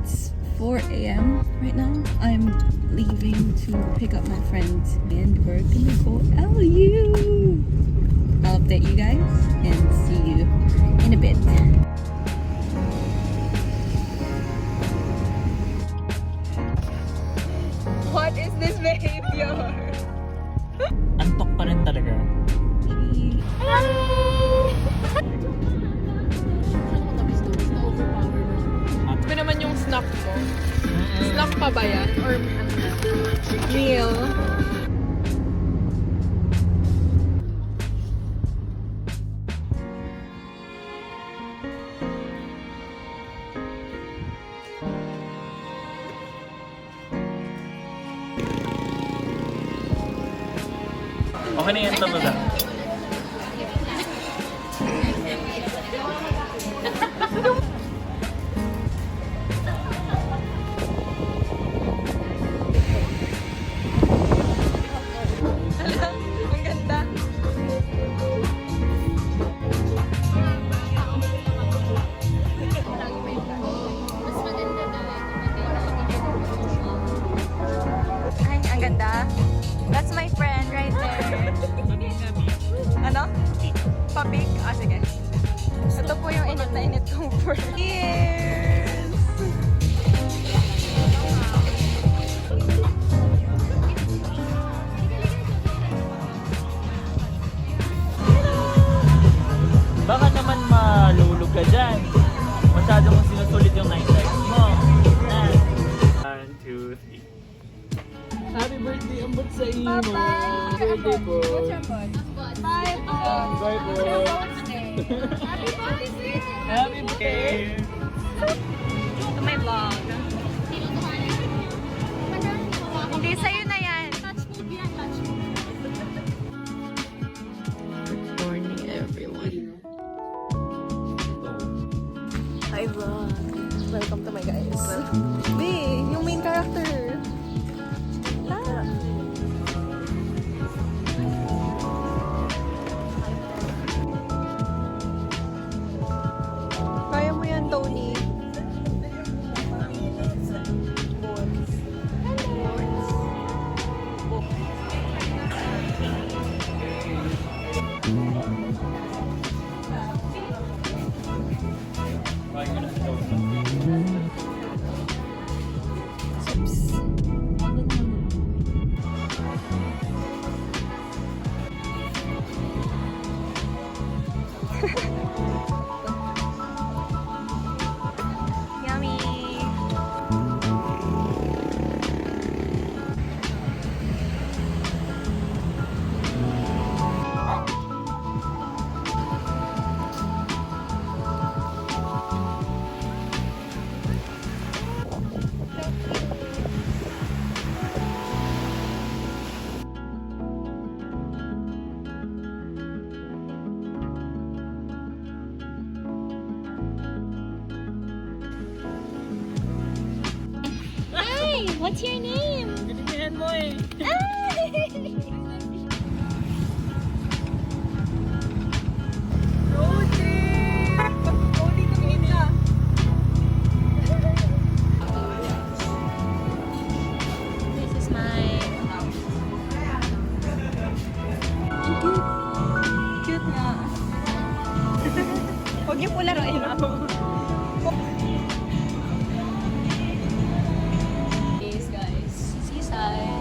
It's 4 a.m. right now. I'm leaving to pick up my friends and we're gonna go Elyu. I'll update you guys and see you in a bit. What is this behavior? Antok pa rin talaga. Ito naman yung snack mo. Snack pa ba yan? Or meal? Okay na yan talaga. Ang ganda. Ay, ang ganda. That's my friend right there. Ano? Papik? Ah, sige. Ito po yung init na init kong friend. Cheers! Baka naman malulog ka dyan. Masyado mong sinusulit yung 9 times mo. 1, 2, 3. Happy birthday ang bot sa iyo. Papa! Birthday po. What's your bot? Bye po! Bye po. Happy birthday! Happy birthday. Ito may vlog. Hindi, sa'yo na yan. Good morning, everyone. Hi, vlog. Welcome to my guys. Wait, yung main character. Ah. Kaya mo yan, Toni. Yummy. Hi, what's your name? Ganyan mo eh. This is mine. Cute. Cute nga. Huwag niyo po laruin ako. Yes, guys. Seaside.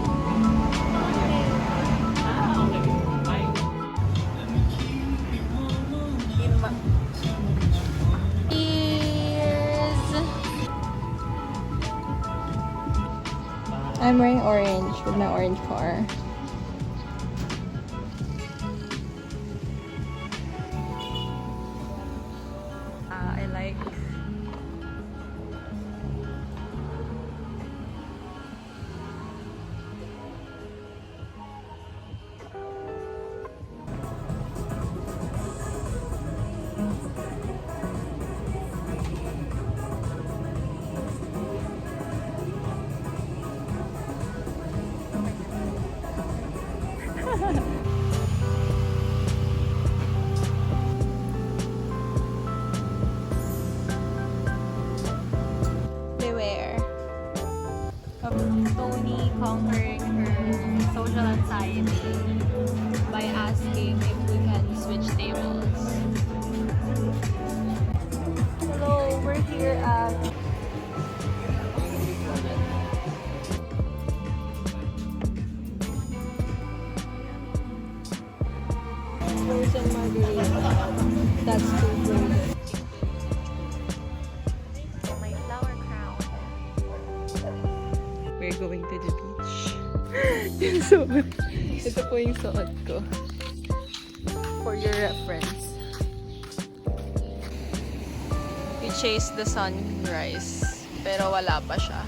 Cheers! I'm wearing orange with my orange car. I like. frozen margarita. That's too good. My flower crown. We're going to the beach. Yung suot. Ito po yung suot ko. For your reference. We chased the sunrise, pero wala pa siya.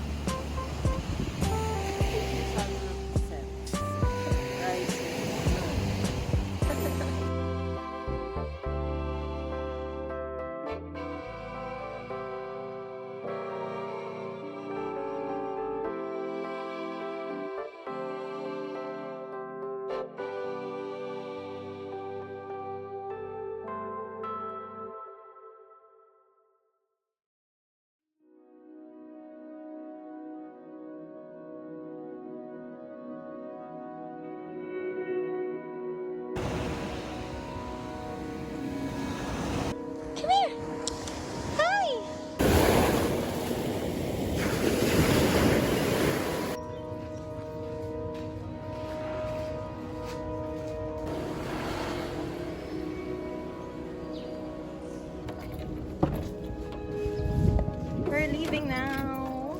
We're leaving now.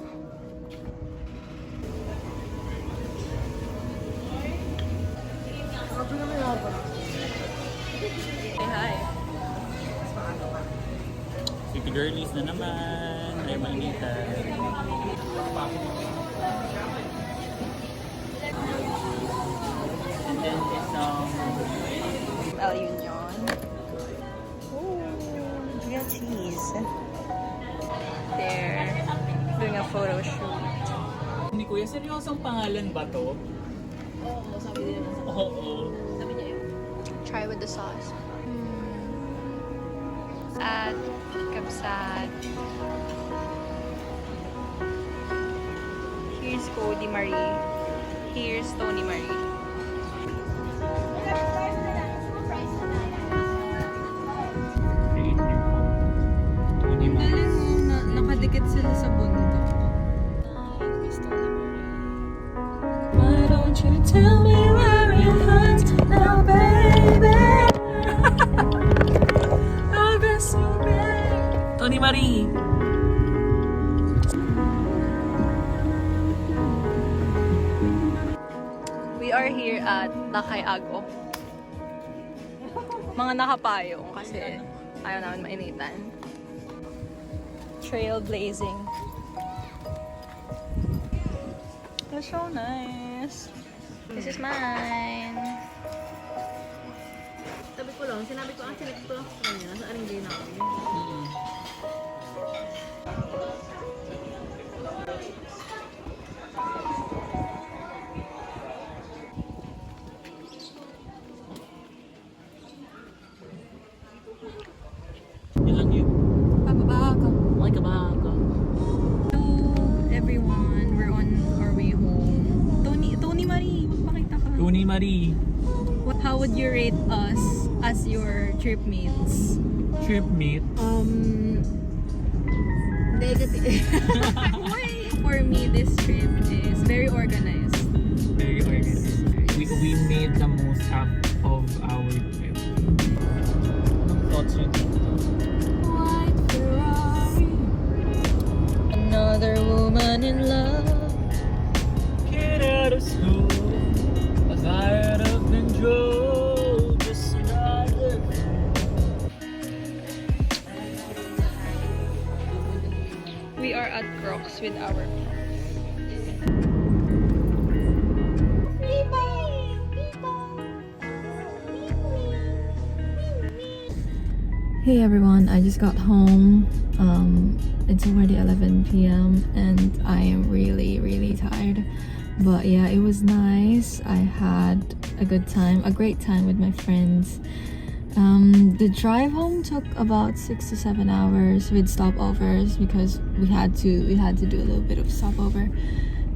Say hi. City girlies na naman. Ay, Miryinda. And then it's Elyu yun. Ooh, real cheese. They're doing a photo shoot. ni Kuya, seryosong pangalan ba to? Oo, sabi din naman sa Oo. sabi niya yun. Try with the sauce. At Kabsat. Here's 𝘕𝘰𝘦. Here's 𝘺𝘠𝘕. Nakadikit sila sa bundok. Why don't you tell me where it hurts now, baby? I miss you, babe. Toni Marie! We are here at Lakay. Mga nakapayong kasi ayaw namin mainitan. Trailblazing. That's so nice. This is mine. Sabi ko lang, sinabi ko lang sa kanya, nasa aring na ako. Yun lang yun. Pababa ka. Okay ka ba? Hello everyone, we're on our way home. Toni Marie, magpakita ka. Toni Marie. How would you rate us as your trip mates? Trip meet. Negative. For me, this trip is very organized. Very organized. We made the most out of our trip. Thoughts yun? White Ferrari. Another woman in love. Get out of school. As I have been drove. Just another. We are at Crocs with our Hey everyone, I just got home. It's already 11 p.m. and I am really tired. But yeah, it was nice. I had a good time, a great time with my friends. The drive home took about 6 to 7 hours with stopovers because we had to do a little bit of stopover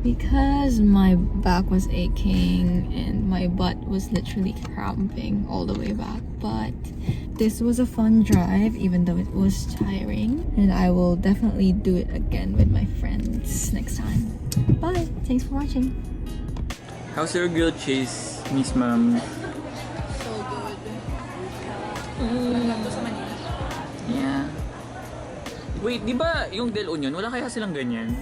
because my back was aching and my butt was literally cramping all the way back. But this was a fun drive even though it was tiring, and I will definitely do it again with my friends next time. Bye! Thanks for watching! How's your grilled cheese, Miss Ma'am? so good. Ganto sa Manila. Yeah. Wait, di ba yung Del Union, wala kaya silang ganyan?